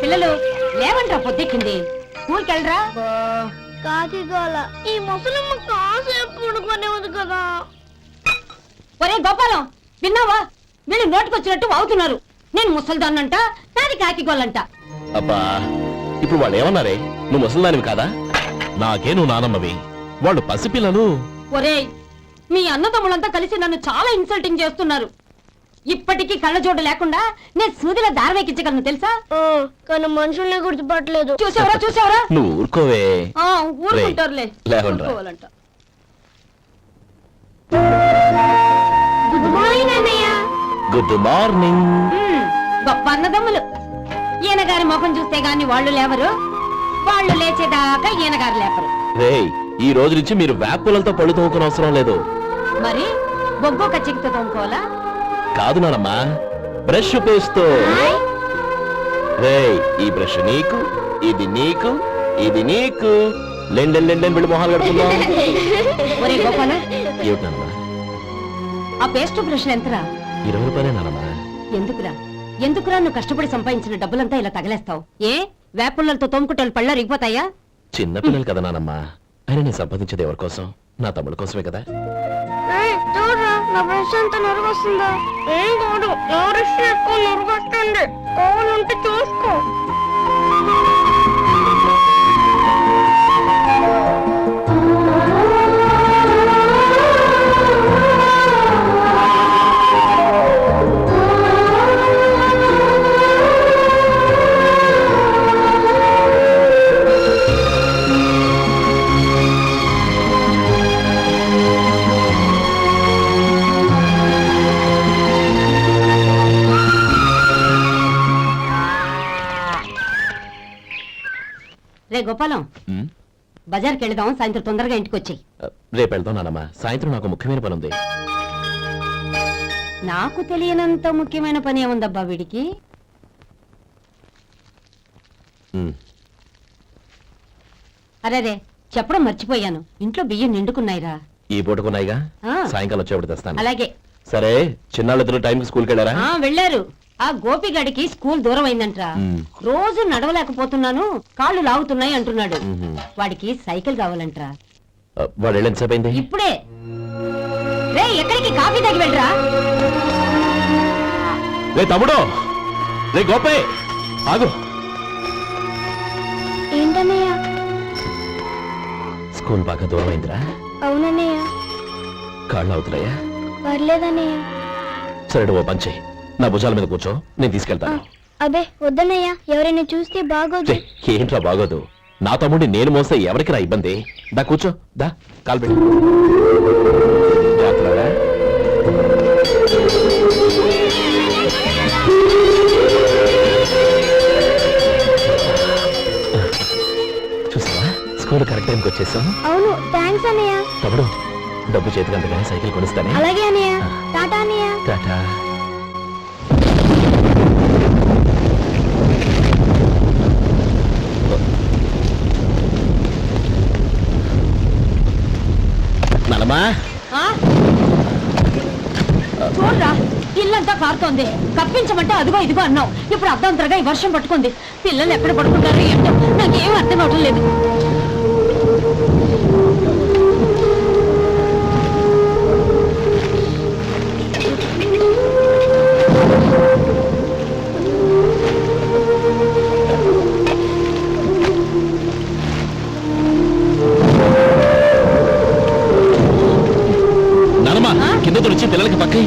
పిల్లలు లేవంట్రా, పొద్దెక్కింది. స్కూల్కి వెళ్ళరా. కాకిగోల ఈ ముసలమ్మ కాసేపు పడుకునేది కదా. ఒరే గోపాలం, విన్నావా? వీళ్ళు నోటికొచ్చినట్టు వాగుతున్నారు. నేను ముసల్దాన్నంట, నాది కాకిగోలంట. అబ్బా, ఇప్పుడు వాళ్ళు ఏమన్నారే? నువ్వు ముసలిదానివి కాదా? నాకే నువ్వు నానమ్మవి, వాళ్ళు పసిపిల్లలు. ఒరే, మీ అన్నదమ్ములంతా కలిసి నన్ను చాలా ఇన్సల్టింగ్ చేస్తున్నారు. ఇప్పటికీ కళ్ళజోడు లేకుండా నేను సూదిలో దారవేకించగలను తెలుసా? కానీ మనుషుల్ని గుర్తుపట్టలేదు. చూసావరా చూసావరా? నువ్వు ఊరుకోవే. ఊరుకుంటారులే. లేవండ్రా. గుడ్ మార్నింగ్ అన్నయ్య. Good morning. గొప్ప అన్నదమ్ములు. ఈయనగారి ముఖం చూస్తే గాని వాళ్ళు లేవరు, వాళ్ళు లేచేదాకా ఈయనగారు లేపరు. రేయ్, ఈ రోజు నుంచి మీరు వేపులతో పళ్ళు తోముకునే అవసరం లేదు. మరి బొగ్గు కచ్చికితో తోముకోవాలా? కాదు నానమ్మా, బ్రష్ పేస్తో. రేయ్, ఈ బ్రష్ నీకు, ఇది నీకు, ఇది నీకు. లెండెన్ వెళ్ళి మొహాలు కడుకుందాం. ఒరే గోపాలం, ఏమిటమ్మా? ఆ పేస్ట్ బ్రష్ ఎంతరా? 20 రూపాయలే నానమ్మా. ఎందుకురా నువ్వు కష్టపడి సంపాదించిన డబ్బులంతా ఇలా తగలేస్తావు? ఏ వేపుల్లలతో తోముకుంటే పళ్ళ రిగిపోతాయా? చిన్నపిల్లలు కదా నానమ్మా. అయినా నేను సంపాదించేది ఎవరి కోసం? నా తమ్ముడు కోసమే కదా. చూడరా, నా బ్రష్ ఎంత నొరగొస్తుందా? ఏం కాదు, నా బ్రష్ ఎక్కువ నొరగొస్తుంది. కావాలంటే చూసుకో. రే గోపాలం, బజార్కి వెళదాం, సాయంత్రం తొందరగా ఇంటికి వచ్చి. రేపు వెళ్దాం నానమ్మా. సాయంత్రం నాకు ముఖ్యమైన పని ఉంది. నాకు తెలియనంత ముఖ్యమైన పని ఏముందబ్బా వీడికి? అరే చెప్పడం మర్చిపోయాను, ఇంట్లో బియ్యం నిండుకున్నాయిరా. ఈ పూటకున్నాయిగా, సాయంకాలం వచ్చేప్పుడు తెస్తాను. అలాగే. సరే, చిన్నాళ్ళిద్దరు టైంకి స్కూల్కి వెళ్ళారా? వెళ్ళారు. ఆ గోపిగడికి స్కూల్ దూరం అయిందంట్రా. రోజు నడవలేకపోతున్నాను, కాళ్ళు లాగుతున్నాయి అంటున్నాడు. వాడికి సైకిల్ కావాలంట్రా. వాడు ఎంతసేపు అయింది? ఇప్పుడే. రే, ఎక్కడికి? కాఫీ తాగి వెళ్ళరా. రే తమ్ముడు, రే గోపే, ఆగు. ఏంటన్నయ్య? స్కూల్ బాగా దూరం అయిందిరా. అవునన్నయ్య. కాళ్ళు అవుతున్నాయా? పర్లేదన్నయ్య. సరే, ఓ పంచే, నా భుజాల మీద కూర్చో, నేను తీసుకెళ్తాను. అబే వద్దన్నయ్య, ఎవరైనా చూస్తే బాగోదు. ఏంట్రా బాగోదు? నా తమ్ముడిని నేను మోస్తే ఎవరికి రా ఇబ్బంది? దా కూర్చో, దా కాలు పెట్టు. జాగ్రత్తగా. చూసావా, స్కూల్ కరెక్ట్ టైంకి వచ్చేసాం. అవును, థ్యాంక్స్ అన్నయ్య. తమ్ముడు, డబ్బు చేతికి అంతగానే సైకిల్ కొనిస్తానే. అలాగే అన్నయ్య. టాటా అన్నయ్య. టాటా. నానమ్మా, చూడరా, ఇల్లంతా కారుతోంది. కప్పించమంటే అదిగో ఇదిగో అన్నావు, ఇప్పుడు అర్ధంతరగా ఈ వర్షం పట్టుకుంది. పిల్లలు ఎక్కడ పడుకుంటారు ఏంటో నాకేం అర్థం అవటం లేదు. కింద తుడిచి పిల్లలకి పక్కై.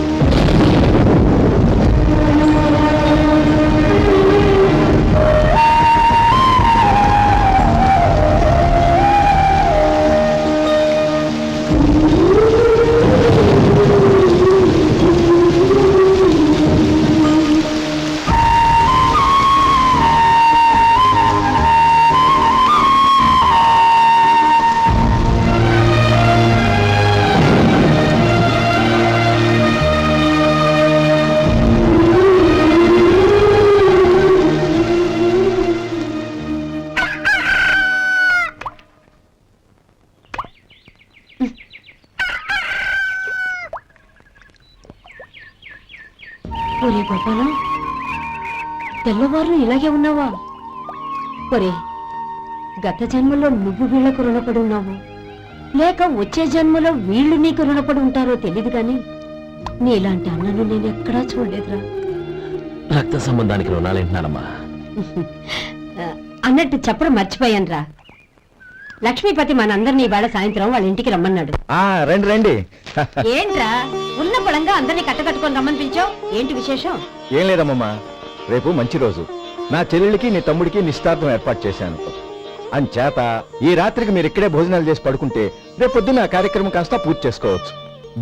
ఒరే గోపాలం, తెల్లవారు ఇలాగే ఉన్నావా? ఒరే, గత జన్మలో నువ్వు వీళ్లకు రుణపడి ఉన్నావు, లేక వచ్చే జన్మలో వీళ్ళు నీకు రుణపడి ఉంటారో తెలీదు గాని నీలాంటి అన్నను నేను ఎక్కడా చూడలేదురా. రక్త సంబంధానికి రుణాలేంటున్నానమ్మా. అన్నట్టు చెప్పడం మర్చిపోయానురా. లక్ష్మీపతి మనందరినీ ఇవాళ సాయంత్రం వాళ్ళ ఇంటికి రమ్మన్నాడు. రండి రండి. ఏంట్రా ఉన్న పొలంగా అందరినీ కట్టకట్టుకొని రమ్మని పిలిచావు? ఏంటి విశేషం? ఏం లేదమ్మమ్మా, రేపు మంచి రోజు. నా చెల్లెళ్ళకి నీ తమ్ముడికి నిశ్చితార్థం ఏర్పాటు చేశాను. అంచేత ఈ రాత్రికి మీరు ఇక్కడే భోజనాలు చేసి పడుకుంటే రేపు పొద్దున్న ఆ కార్యక్రమం కాస్త పూర్తి చేసుకోవచ్చు.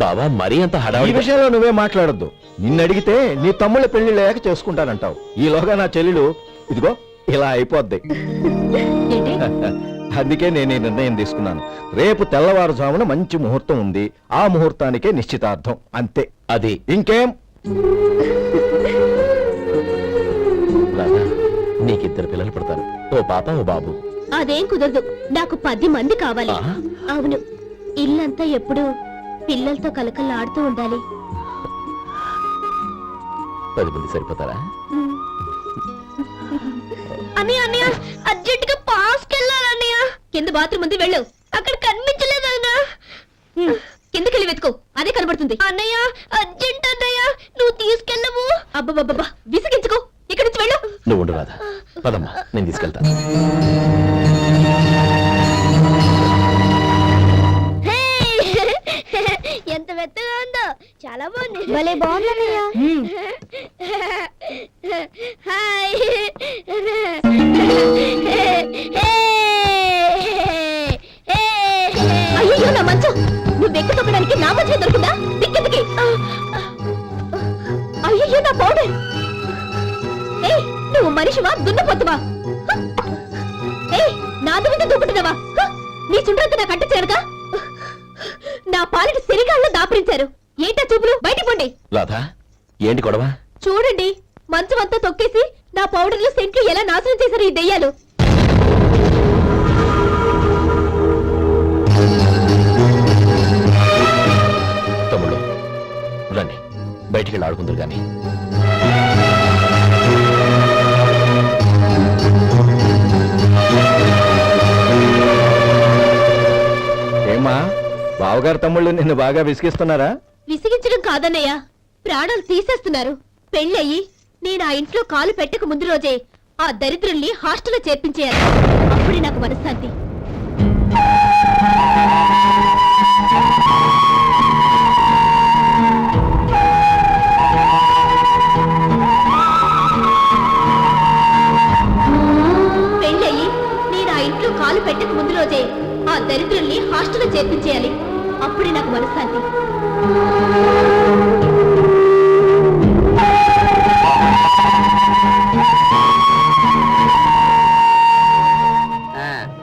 బావా మరీ అంత ఈ హడావిడి విషయంలో నువ్వే మాట్లాడొద్దు. నిన్ను అడిగితే నీ తమ్ముళ్ళ పెళ్లిళ్ళయ్యాక చేసుకుంటానంటావు. ఈలోగా నా చెల్లెలు ఇదిగో ఇలా అయిపోద్ది. ఏంటి? అందుకే నేను ఈ నిర్ణయం తీసుకున్నాను. రేపు తెల్లవారుజామున మంచి ముహూర్తం ఉంది. ఆ ముహూర్తానికే నిశ్చితార్థం, అంతే. అది ఇంకేం? రాధా, నీకిద్దరు పిల్లలు పుడతారు, ఓ పాప ఓ బాబు. అదేం కుదరదు, నాకు 10 మంది కావాలి. ఆహా. అవును, ఇల్లంతా ఎప్పుడు పిల్లలతో కలకల్లాడుతూ ఉండాలి. 10 మంది సరిపోతారా? అన్నయ్య అన్నయ్య, అర్జెంట్ గా పాస్కి వెళ్ళాలన్నయ్య. కింద బాత్రూమ్ ఉంది, వెళ్ళు. అక్కడ కనిపించలేదు అన్న. కిందకెళ్ళి వెతుకో, అదే కనబడుతుంది. అన్నయ్య అర్జెంట్ అన్నయ్య, నువ్వు తీసుకెళ్ళవు. అబ్బబ్బబ్బా, విసిగించుకో, ఇక్కడి నుంచి వెళ్ళు. నువ్వు ఉండు రాధా, పదమ్మా నేను తీసుకెళ్తా. ఎంత మెత్తగా ఉందో, చాలా బాగుంది. భలే బాగుంది అన్నయ్య. హాయ్. అయ్యో నా మంచం, నువ్వు వెక్కి తొక్కడానికి నా మంచం దొరుకుతుందా? దిక్కెందుకి? అయ్యో నా పౌడర్. ఏయ్, నువ్వు మనిషివా దున్నపోతువా? ఏయ్, నాది మీద దూకుంటున్నావా? నీ చుండ్రంతా నాకు అంటించారుగా. నా పాలిటి శరీరాల్లో దాపరించారు. ఏంటా చూపులు? బయటికి పోండి. రాధా, ఏంటి గొడవ? చూడండి, మంచం అంతా తొక్కేసి నా పౌడర్లు సెంట్లు ఎలా నాశనం చేశారు ఈ దెయ్యాలు. తమ్ముళ్ళు రండి, బయటికి వెళ్ళి ఆడుకుందరు గాని. ఏమా, బావగారు తమ్ముళ్ళు నిన్ను బాగా విసిగిస్తున్నారా? విసిగించడం కాదన్నయ్య, ప్రాణాలు తీసేస్తున్నారు. పెళ్ళయి నేను ఆ ఇంట్లో కాలు పెట్టక ముందు రోజే ఆ దరిద్రుల్ని హాస్టల్లో చేర్పించేయాలి. అప్పుడే నాకు మనశ్శాంతి. పెళ్ళయి నేను ఆ ఇంట్లో కాలు పెట్టక ముందు రోజే ఆ దరిద్రుల్ని హాస్టల్లో చేర్పించేయాలి. అప్పుడే నాకు మనశ్శాంతి.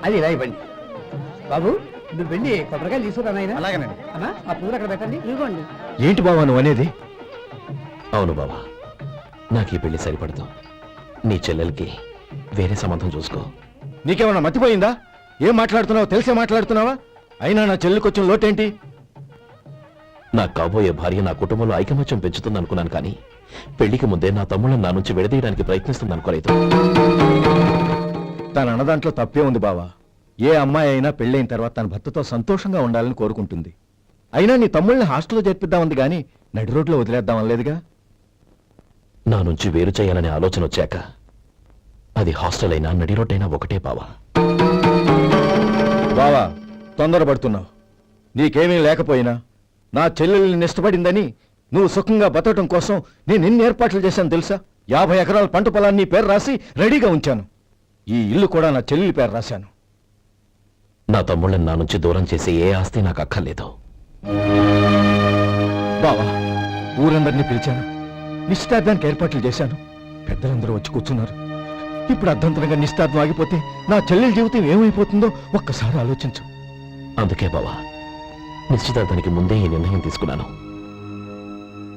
అది ఇలా ఇవ్వండి బాబు. నువ్వు వెళ్ళి కొబ్బరికాయలు తీసుకురా నాయనా. అలాగేనండి. అమ్మా, ఆ పూలు అక్కడ పెట్టండి. ఇవ్వండి. ఏంటి బావా నువ్వు అనేది? అవును బావా, నాకు ఈ పెళ్లి సరిపడదు. నీ చెల్లెలకి వేరే సంబంధం చూసుకో. నీకేమన్నా మతిపోయిందా? ఏం మాట్లాడుతున్నావో తెలిసే మాట్లాడుతున్నావా? అయినా నా చెల్లికి వచ్చిన లోటేంటి? నా కాబోయే భార్య నా కుటుంబంలో ఐకమత్యం పెంచుతుంది అనుకున్నాను, కానీ పెళ్లికి ముందే నా తమ్ముళ్ళని నా నుంచి విడదీయడానికి ప్రయత్నిస్తుంది అనుకోలేదు. తన అన్నదాంట్లో తప్పే ఉంది బావా. ఏ అమ్మాయి అయినా పెళ్ళైన తర్వాత తన భర్తతో సంతోషంగా ఉండాలని కోరుకుంటుంది. అయినా నీ తమ్ముళ్ళని హాస్టల్లో చేర్పిద్దామంది గాని నడి రోడ్లో వదిలేద్దామనలేదుగా. నా నుంచి వేరు చేయాలనే ఆలోచన వచ్చాక అది హాస్టల్ అయినా నడి రోడ్డైనా ఒకటే బావా. బావా, తొందరపడుతున్నావు. నీకేమీ లేకపోయినా నా చెల్లెల్ని ఇష్టపడిందని నువ్వు సుఖంగా బతకటం కోసం నేను ఎన్ని ఏర్పాట్లు చేశాను తెలుసా? 50 ఎకరాల పంట పొలాన్ని నీ పేరు రాసి రెడీగా ఉంచాను. ఈ ఇల్లు కూడా నా చెల్లెలి పేరు రాశాను. నా తమ్ముళ్ళని నా నుంచి దూరం చేసే ఏ ఆస్తి నాకు అక్కర్లేదు. బావా, ఊరందరినీ పిలిచాను, నిశ్చితార్థానికి ఏర్పాట్లు చేశాను. పెద్దలందరూ వచ్చి కూర్చున్నారు. ఇప్పుడు అర్ధంతరంగా నిశ్చితార్థం ఆగిపోతే నా చెల్లెల జీవితం ఏమైపోతుందో ఒక్కసారి ఆలోచించు. అందుకే బావా, నిశ్చితార్థానికి ముందే ఈ నిర్ణయం తీసుకున్నాను.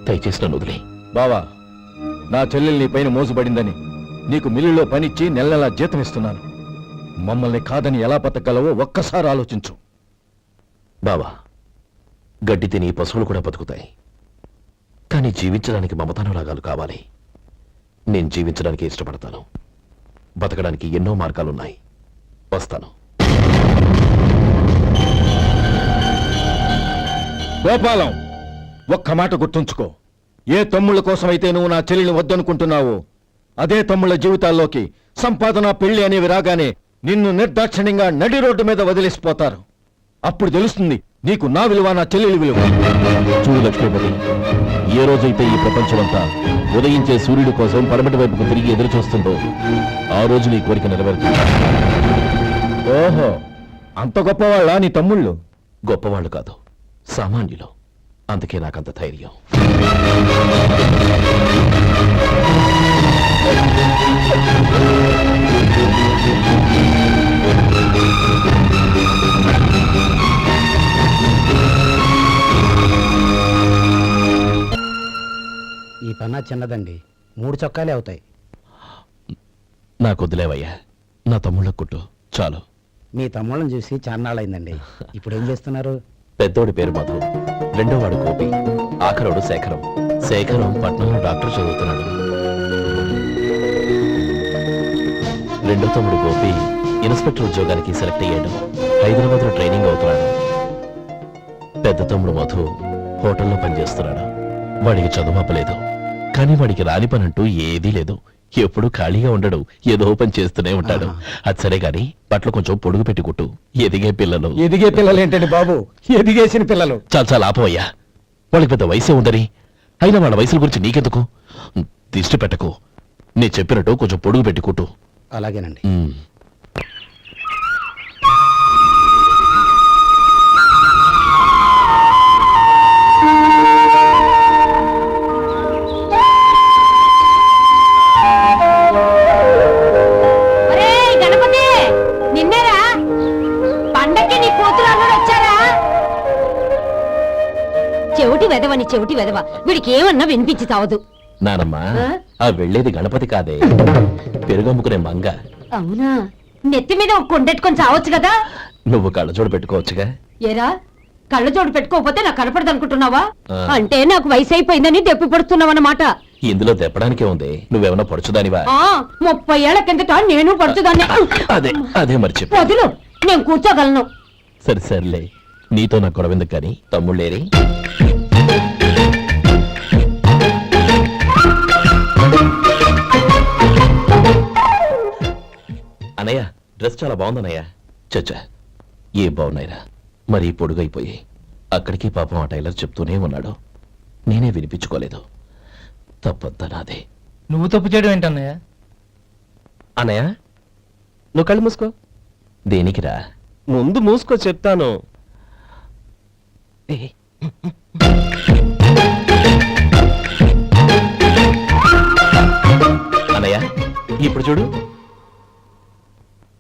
దయచేసి నన్ను వదిలే. బావా, నా చెల్లెలు నీ పైన మోజుబడిందని నీకు మిల్లులో పనిచ్చి నెల నెలా జీతం ఇస్తున్నాను. మమ్మల్ని కాదని ఎలా బతకగలవో ఒక్కసారి ఆలోచించు. బావా, గడ్డి తిని పశువులు కూడా బతుకుతాయి, కానీ జీవించడానికి మమతానురాగాలు కావాలి. నేను జీవించడానికి ఇష్టపడతాను. బతకడానికి ఎన్నో మార్గాలున్నాయి. వస్తాను. గోపాలం, ఒక్క మాట గుర్తుంచుకో. ఏ తమ్ముళ్ళ కోసమైతే నువ్వు నా చెల్లిని వద్దనుకుంటున్నావో అదే తమ్ముళ్ళ జీవితాల్లోకి సంపాదన, పెళ్లి అనేవి రాగానే నిన్ను నిర్దాక్షిణ్యంగా నడి రోడ్డు మీద వదిలేసిపోతారు. అప్పుడు తెలుస్తుంది నీకు నా విలువ, నా చెల్లెలి విలువ. చూడు లక్ష్మీపతి, ఏ రోజైతే ఈ ప్రపంచమంతా ఉదయించే సూర్యుడి కోసం పడమటి వైపుకు తిరిగి ఎదురు చూస్తుందో ఆ రోజు నీ కోరిక నెరవేరుతుంది. ఓహో, అంత గొప్పవాళ్ళ నీ తమ్ముళ్ళు? గొప్పవాళ్ళు కాదు, సామాన్యులు. అందుకే నాకంత ధైర్యం. ఈ పన్నా చిన్నదండి, 3 చొక్కాలే అవుతాయి. నాకు వదిలేవయ్యా, నా తమ్ముళ్ళ కుట్టు చాలు. మీ తమ్ముళ్ళని చూసి చాన్నాళ్ళైందండి. ఇప్పుడు ఏం చేస్తున్నారు? పెద్దోడి పేరు మధు, రెండోవాడు గోపి, ఆఖరోడు శేఖరం. శేఖరం పట్నంలో డాక్టర్ చదువుతున్నాడు. రెండో తమ్ముడు గోపి ఇన్స్పెక్టర్ ఉద్యోగానికి సెలెక్ట్ అయ్యాడు. హైదరాబాద్ లో ట్రైనింగ్ అవుతున్నాడు. పెద్ద తమ్ముడు మధు హోటల్లో పనిచేస్తున్నాడు. వాడికి చదువు అప్పలేదు, కానీ వాడికి రాని పని అంటూ ఏదీ లేదు. ఎప్పుడు ఖాళీగా ఉండడు, ఏదో పని చేస్తూనే ఉంటాడు. అది సరే గాని బట్టలు కొంచెం పొడుగు పెట్టి కుట్టు. ఎదిగే పిల్లలు. ఎదిగే పిల్లలు ఏంటండి బాబు, ఎదిగేసిన పిల్లలు. చాలా చాలా ఆపవయ్యా, వాళ్ళకి పెద్ద వయసే ఉందని. అయినా వాళ్ళ వయసుల గురించి నీకెందుకు? దిష్టి పెట్టకు. నేను చెప్పినట్టు కొంచెం పొడుగు పెట్టి కుట్టు. అలాగేనండి. ఒరేయ్ గణపతి, నిన్నేరా? పండక్కి నీ కూతురు అల్లుడు వచ్చారా? చెవిటి వెదవని చెవిటి వెదవ, వీడికి ఏమన్నా వినిపించి చావదు. నానమ్మా, ఆ? ఆ వెళ్ళేది గణపతి కాదే, పెరుగమ్ముకునే మంగ. అవునా? నెత్తి మీద ఒక కొండెట్టుకొని చావచ్చు కదా. నువ్వు కళ్ళజోడు పెట్టుకోవచ్చుగా. ఏరా, కళ్ళజోడు పెట్టుకోకపోతే నాకు కనపడదు అనుకుంటున్నావా? ఆ. అంటే నాకు వయసు అయిపోయిందని దెప్పి పడుతున్నావన్నమాట. ఇందులో దెప్పడానికే ఉంది. నువ్వేమన్నా పడుచుదానివా? 30 ఏళ్ల కిందట నేను పడుతుందాన్ని. అదే అదే మరి చెప్పు. వదులు, నేను కూర్చోగలను. సరే సర్లే, నీతో నాకు గొడవ ఎందుకు కానీ. తమ్ముళ్ళేరి? అన్నయ్య, డ్రెస్ చాలా బాగుందన్నయ్య. చచ్చా, ఏ బాగున్నాయిరా, మరీ పొడుగైపోయి. అక్కడికి పాపం ఆ టైలర్ చెప్తూనే ఉన్నాడు, నేనే వినిపించుకోలేదు. తప్పంతా నాదే. నువ్వు తప్పు చేయడం ఏంటన్నయ్య? అన్నయ్య, నువ్వు కళ్ళు మూసుకో. దేనికిరా? ముందు మూసుకో చెప్తాను. అన్నయ్య, ఇప్పుడు చూడు.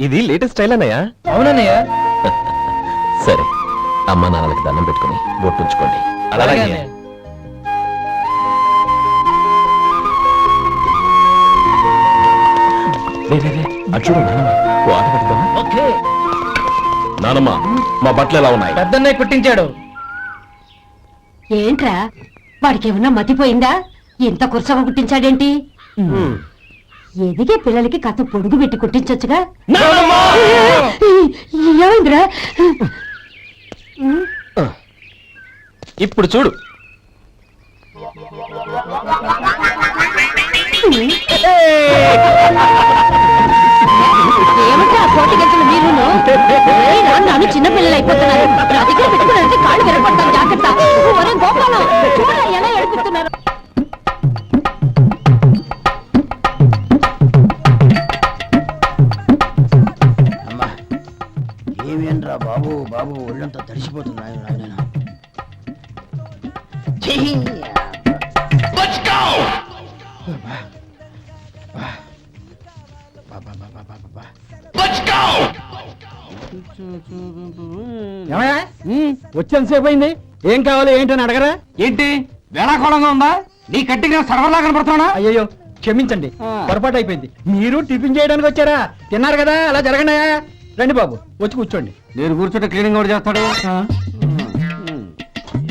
ఇది లేటెస్ట్ స్టైల్ అన్నయ్య. అవునన్నయ్య. సరే, అమ్మా నాన్నలకి దండం పెట్టుకుని బొట్టుంచుకోండి. అలాగే అలాగే. అన్నయ్య. అటు చూడు నానమ్మ, ఓ ఆట పెడతావా? ఓకే. నానమ్మ, మా బట్టలు ఎలా ఉన్నాయి? పెద్దన్నయ్య కుట్టించాడు. ఏంట్రా, వాడికి ఏమన్నా మతిపోయిందా? ఇంత కుర్చగా కుట్టించాడేంటి? ఎదిగే పిల్లలకి కథ పొడుగు పెట్టి కుట్టించొచ్చుగా. ఏమైందిరా? ఇప్పుడు చూడు. ఏమంటే ఆ కోటి గంటలు మీరును? నన్ను చిన్న పిల్లలు అయిపోతున్నారు. నా దగ్గర పెట్టుకున్నారంటే కాళ్ళు విరగొడతాను, జాగ్రత్త. ఒరే గోపాలం, చూడరా ఎలా ఏడిపిస్తున్నారు. అమ్మా, ఏమేంట్రా బాబు, బాబు ఒళ్ళంతా తడిసిపోతుంది. ఆయన వచ్చేంతసేపు అయింది. ఏం కావాలి ఏంటని అడగరా? ఏంటి వేళాకోళంగా ఉందా? నీ కట్టిగా సర్వర్లా కనపడుతున్నా? అయ్యో క్షమించండి, పొరపాటు అయిపోయింది. మీరు టిఫిన్ చేయడానికి వచ్చారా? తిన్నారు కదా, అలా జరగండి. రండి బాబు, వచ్చి కూర్చోండి. నేను కూర్చుంటే క్లీనింగ్ కూడా చేస్తాడు.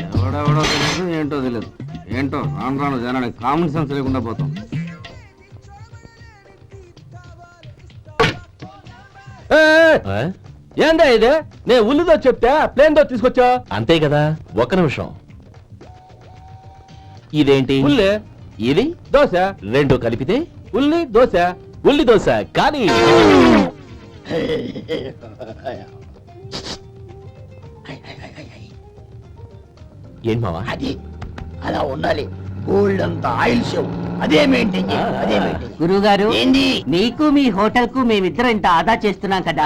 ఎవడెవడో తెలియదు, ఏంటో తెలియదు. ఏంటో రాను రాను జనానికి కామన్ సెన్స్ లేకుండా పోతాం. ఆ? ఏందా ఇది నేను ఉల్లిదో చెప్తే ప్లేన్ దో తీసుకొచ్చా అంతే కదా, ఒక్క నిమిషం. ఇదేంటి? ఉల్లి ఇది దోశ, రెండు కలిపితే ఉల్లి దోశ. ఉల్లి దోశ. కానీ ఏంటి మావా? అది అలా ఉండాలి. గోల్డ్ అంత ఆయిల్ షో అదే మెయింటైన్ చేయి, అదే మెయింటైన్. గురువుగారు ఏంది? నీకు మీ హోటల్ కు మేమిద్దరం ఇంత ఆదా చేస్తున్నాం కదా,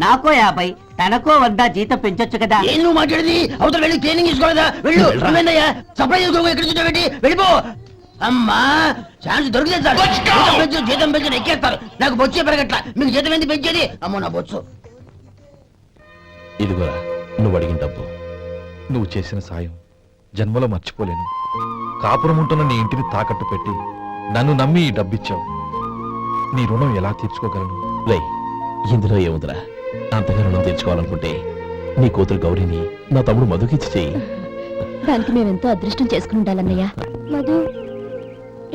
నాకో 50 తనకో 100 జీతం పెంచొచ్చు కదా. ఏం నువ్వు మాట్లాడేది? అవతల వెళ్ళి ట్రైనింగ్ తీసుకోలేదా? వెళ్ళు. నువ్వేందయ్యా సప్లై చేసుకో, ఎక్కడ చూడబెట్టి వెళ్ళిపో. అమ్మా ఛాన్స్ దొరికితే సార్ జీతం పెంచు ఎక్కేస్తారు. నాకు బొచ్చే పెరగట్ల, మీకు జీతం ఎందుకు పెంచేది? అమ్మో నా బొచ్చు. ఇదిగోరా నువ్వు అడిగిన డబ్బు. నువ్వు చేసిన సాయం జన్మలో మర్చిపోలేను. కాపురం ఉంటున్న నీ ఇంటిని తాకట్టు పెట్టి నన్ను నమ్మి ఈ డబ్బిచ్చావు. నీ రుణం ఎలా తీర్చుకోగలను? రే, ఇందులో ఏముందిరా? అంతగా రుణం తీర్చుకోవాలనుకుంటే నీ కూతురు గౌరీని నా తమ్ముడు మధుకిచ్చి చెయ్యి. దానికి మేమెంతో అదృష్టం చేసుకుని ఉండాలన్నయ్య. మధు,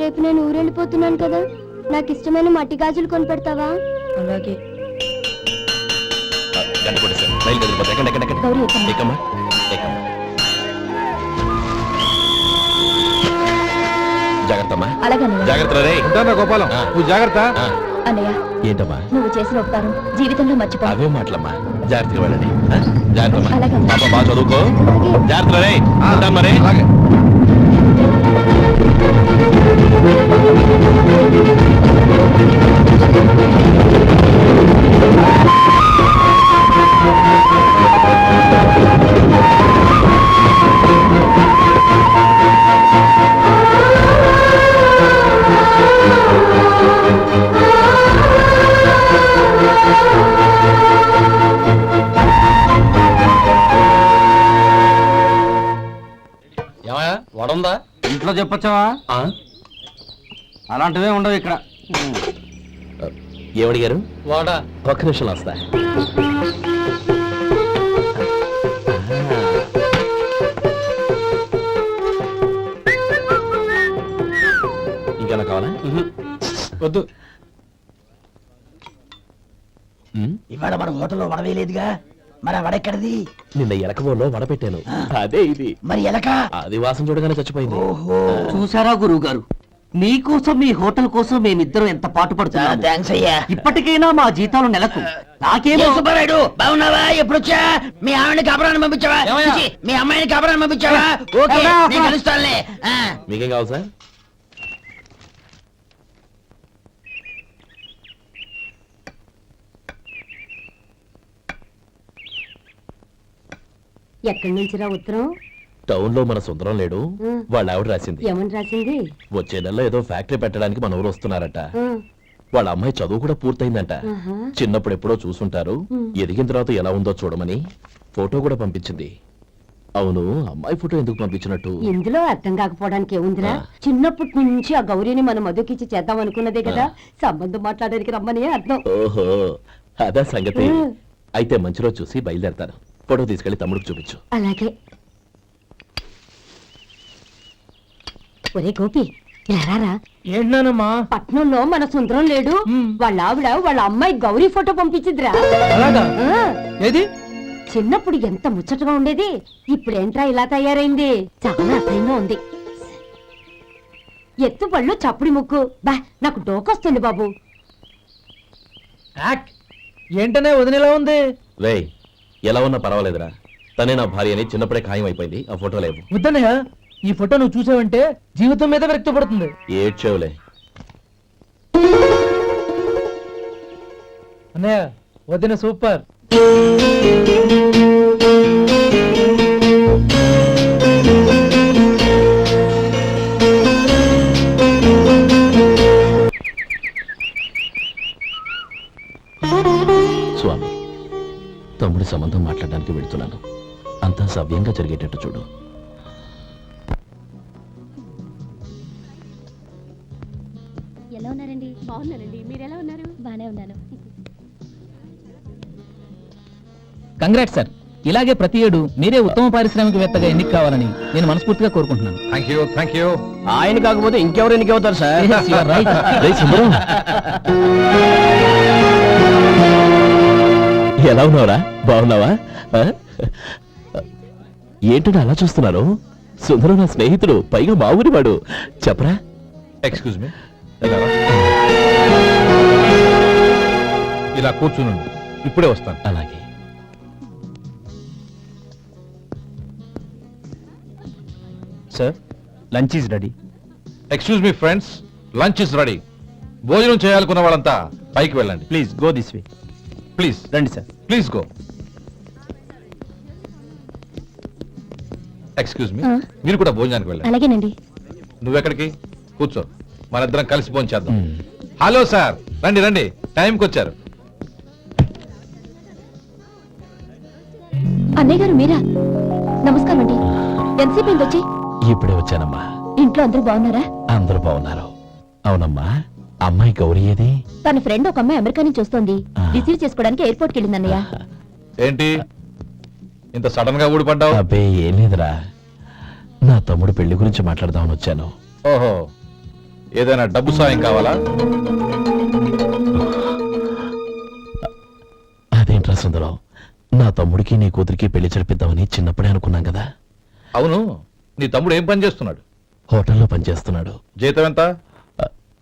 రేపు నేను ఊరెళ్ళిపోతున్నాను కదా, నాకు ఇష్టమైన మట్టి గాజులు కొనిపెడతావా? అలాగే. గంట కొట్టేశాను. రైలు కదిలిపోతే ఎక్కండి, ఎక్కండి, ఎక్కండి. గౌరీ ఎక్కమ్మా. ఎక్కమ్మా, ఎక్కమ్మా. జాగ్రత్తమ్మా. అలాగే అన్నయ్య. జాగ్రత్త రే. ఉంటానా గోపాలం, నువ్వు జాగ్రత్త. అన్నయ్య, ఏంటమ్మా? నువ్వు చేసిన ఉపకారం జీవితంలో మర్చిపో. అవే మాటలమ్మా. జాగ్రత్తగా వెళ్ళండి. జాగ్రత్తమ్మా. అలాగే. పాప బాగా చదువుకో. జాగ్రత్త రే. ఉంటాను మరి. అలాగే. వడుందా? ఇంట్లో చెప్పొచ్చావా? అలాంటివే ఉండవు ఇక్కడ. ఏమడిగారు? వాడా ఒక్క నిమిషం వస్తా. ఇంకేనా కావాలా? వద్దు. ఇవాళ మన హోటల్లో వడవేయలేదుగా, మరి ఆ వడెక్కడిది? నిన్న ఎలకబోలో వడపెట్టాను. అదే ఇది. మరి ఎలక? అది వాసన చూడగానే చచ్చిపోయింది. ఓహో, చూసారా గురువు గారు, మీకోసం మీ హోటల్ కోసం మేమిద్దరం ఎంత పాటు చాలా పడుతున్నాము. థ్యాంక్స్ అయ్యా. ఇప్పటికైనా మా జీతాలు నెలకు నాకేమో. ఏ సుబ్బారాయుడు, బాగున్నావా? ఎప్పుడొచ్చా? మీ ఆవిడని కాపురాన్ని పంపించావా? ఏమయ్యా? చిచి, మీ అమ్మాయిని కాపురాన్ని పంపించావా? ఓకే, నేను కలుస్తానులే. మీకేం కావాలి సార్? ఎక్కడి నుంచిరా ఉత్తరం? టౌన్ లో మన సుందరం లేడు, ఆ. వాళ్ళ ఆవిడ రాసింది. ఏమని రాసింది? వచ్చే నెలలో ఏదో ఫ్యాక్టరీ పెట్టడానికి మన ఊరు వస్తున్నారట. ఆ, వాళ్ళ అమ్మాయి చదువు కూడా పూర్తయిందంట. ఆహా. చిన్నప్పుడు ఎప్పుడో చూసుంటారు, ఎదిగిన తర్వాత ఎలా ఉందో చూడమని ఫోటో కూడా పంపించింది. అవును, అమ్మాయి ఫోటో ఎందుకు పంపించినట్టు? ఇందులో అర్థం కాకపోవడానికి ఏముందిరా? చిన్నప్పటి నుంచి ఆ గౌరీని మన మధుకిచ్చి చేద్దాం అనుకున్నదే కదా, సంబంధం మాట్లాడడానికి రమ్మని అర్థం. ఓహో, అదా సంగతి. ఆ. అయితే మంచి రోజు చూసి బయలుదేరతాను. ఫోటో తీసుకెళ్లి తమ్ముడికి చూపించు. అలాగే. ఒరే గోపి, ఇలా రారా. ఏంటన్నానమ్మా? పట్నంలో మన సుందరం లేడు, వాళ్ళ ఆవిడ వాళ్ళ అమ్మాయి గౌరీ ఫోటో పంపించిద్రా. అలాగా? ఆ, ఏది? చిన్నప్పుడు ఎంత ముచ్చటగా ఉండేది, ఇప్పుడేంట్రా ఇలా తయారైంది? చాలా అసహ్యంగా ఉంది. ఎత్తు పళ్ళు చప్పుడి ముక్కు, బా నాకు డోకొస్తుంది బాబు. ఏంటనే వదినేలా ఉంది? రేయ్, ఎలా ఉన్నా పర్వాలేదురా. తనే నా భార్య అని చిన్నప్పుడే ఖాయం అయిపోయింది. ఆ ఫోటో లేవు. వద్దన్నయ్య, ఈ ఫోటో నువ్వు చూసావంటే జీవితం మీద వ్యక్తపడుతుంది. ఏడ్చేవులే. అన్నయ్య, వదిన సూపర్. స్వామి, తమ్ముడి సంబంధం మాట్లాడడానికి వెళ్తున్నాను. అంతా సవ్యంగా జరిగేటట్టు చూడు. ఎలా ఉన్నారండి? బాగున్నానండి. మీరు ఎలా ఉన్నారు? బానే ఉన్నాను. Congrats sir. ఇలాగే ప్రతి ఏడు మీరే ఉత్తమ పారిశ్రామికవేత్తగా ఎన్నిక కావాలని నేను మనస్ఫూర్తిగా కోరుకుంటున్నాను. Thank you, thank you. ఆయన కాకపోతే ఇంకెవరు ఎన్నికవుతారు sir? Yes, you are right. రేయ్ సుందరం. ఎలా ఉన్నావురా? బాగున్నావా? ఆ? ఏంటని అలా చూస్తున్నారు? సుందరం నా స్నేహితుడు, పైగా మా ఊరి వాడు. చెప్పరా? ఎక్స్క్యూజ్ మీ, ఇలా కూర్చుని ఇప్పుడే వస్తాను. అలాగే. Sir lunch is ready. Excuse me friends, lunch is ready. భోజనం చేయాలనుకున్న వాళ్ళంతా పైకి వెళ్ళండి. Please go this way. Please రండి sir. Please go. Excuse me, మీరు కూడా భోజనానికి వెళ్ళండి. అలాగేనండి. నువ్వెక్కడికి? కూర్చో, మనిద్దరం కలిసి భోజనం చేద్దాం. హలో సార్, రండి రండి, టైంకి వచ్చారు. అన్నయ్య గారు మీరా? నమస్కారం అండి. ఎంతసేపు అయింది వచ్చి? ఇప్పుడే వచ్చానమ్మా. ఇంట్లో అందరూ బాగున్నారా? అందరూ బాగున్నారు. అవునమ్మా, అమ్మాయి గౌరీ ఏది? తన ఫ్రెండ్ ఒక అమ్మాయి అమెరికా నుంచి వస్తోంది. రిసీవ్ చేసుకోవడానికి ఎయిర్పోర్ట్కి వెళ్ళింది అన్నయ్య. ఏంటి ఇంత సడన్ గా ఊడిపడ్డావు? అబ్బే ఏం లేదురా, నా తమ్ముడు పెళ్లి గురించి మాట్లాడదామని వచ్చాను. ఓహో, ఏదైనా డబ్బు సాయం కావాలా? అదేంట్రా సుందరం, నా తమ్ముడికి నీ కూతురికి పెళ్లి జరిపిద్దామని చిన్నప్పుడే అనుకున్నాం కదా. అవును, నీ తమ్ముడు ఏం పని చేస్తున్నాడు? హోటల్లో పనిచేస్తున్నాడు. జీతం ఎంత?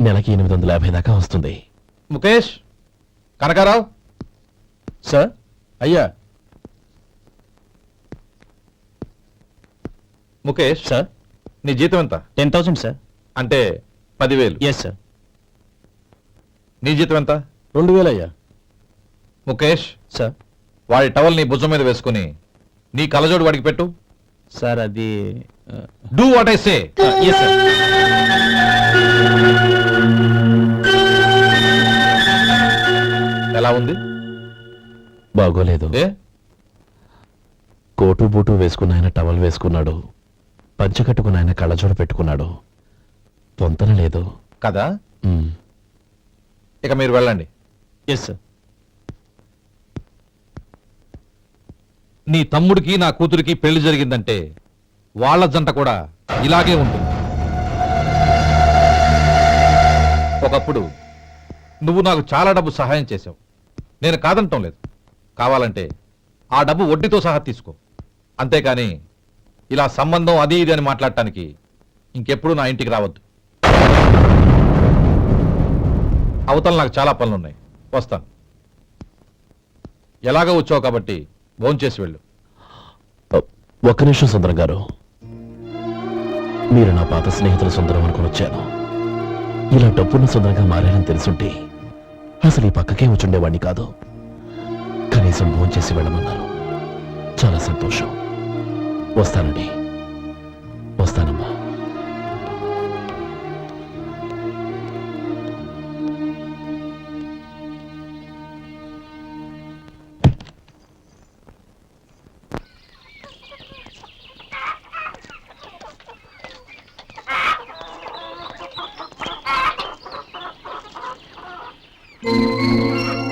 నెలకి 850 దాకా వస్తుంది. ముఖేష్, కనకారావు. సార్. అయ్యా. ముఖేష్ సార్. నీ జీతం ఎంత? 10,000 సార్. అంటే 10,000. Yes sir. నీ జీతం ఎంత? 2,000 అయ్యా. ముఖేష్, సార్. వాడి టవల్ నీ భుజం మీద వేసుకుని నీ కలజోడు వాడికి పెట్టు. సార్ అది do what I say. Yes sir. ఎలా ఉంది? బాగోలేదు. ఏ? కోటు బూటు వేసుకున్న ఆయన టవల్ వేసుకున్నాడు, పంచె కట్టుకున్న ఆయన కళ్ళజోడు పెట్టుకున్నాడు. పొంతన లేదు కదా? ఉమ్. ఇక మీరు వెళ్ళండి. Yes sir. నీ తమ్ముడికి నా కూతురికి పెళ్లి జరిగిందంటే వాళ్ళ జంట కూడా ఇలాగే ఉంటుంది. ఒకప్పుడు నువ్వు నాకు చాలా డబ్బు సహాయం చేశావు, నేను కాదంటం లేదు. కావాలంటే ఆ డబ్బు వడ్డీతో సహా తీసుకో. అంతేకాని ఇలా సంబంధం అది ఇది అని మాట్లాడటానికి ఇంకెప్పుడు నా ఇంటికి రావద్దు. అవతల నాకు చాలా పనులున్నాయి, వస్తాను. ఎలాగో వచ్చావు కాబట్టి భోంచేసి వెళ్ళు. ఒక్క నిమిషం సుందరం గారు, మీరు నా పాత స్నేహితుల సుందరం అనుకుని వచ్చాను. ఇలా డబ్బున్న సుందరంగా మారారని తెలుసుంటే అసలు ఈ పక్కకే వచ్చుండేవాడిని కాదు. కనీసం భోంచేసి వెళ్ళమన్నారు, చాలా సంతోషం. వస్తానండి, వస్తానమ్మా.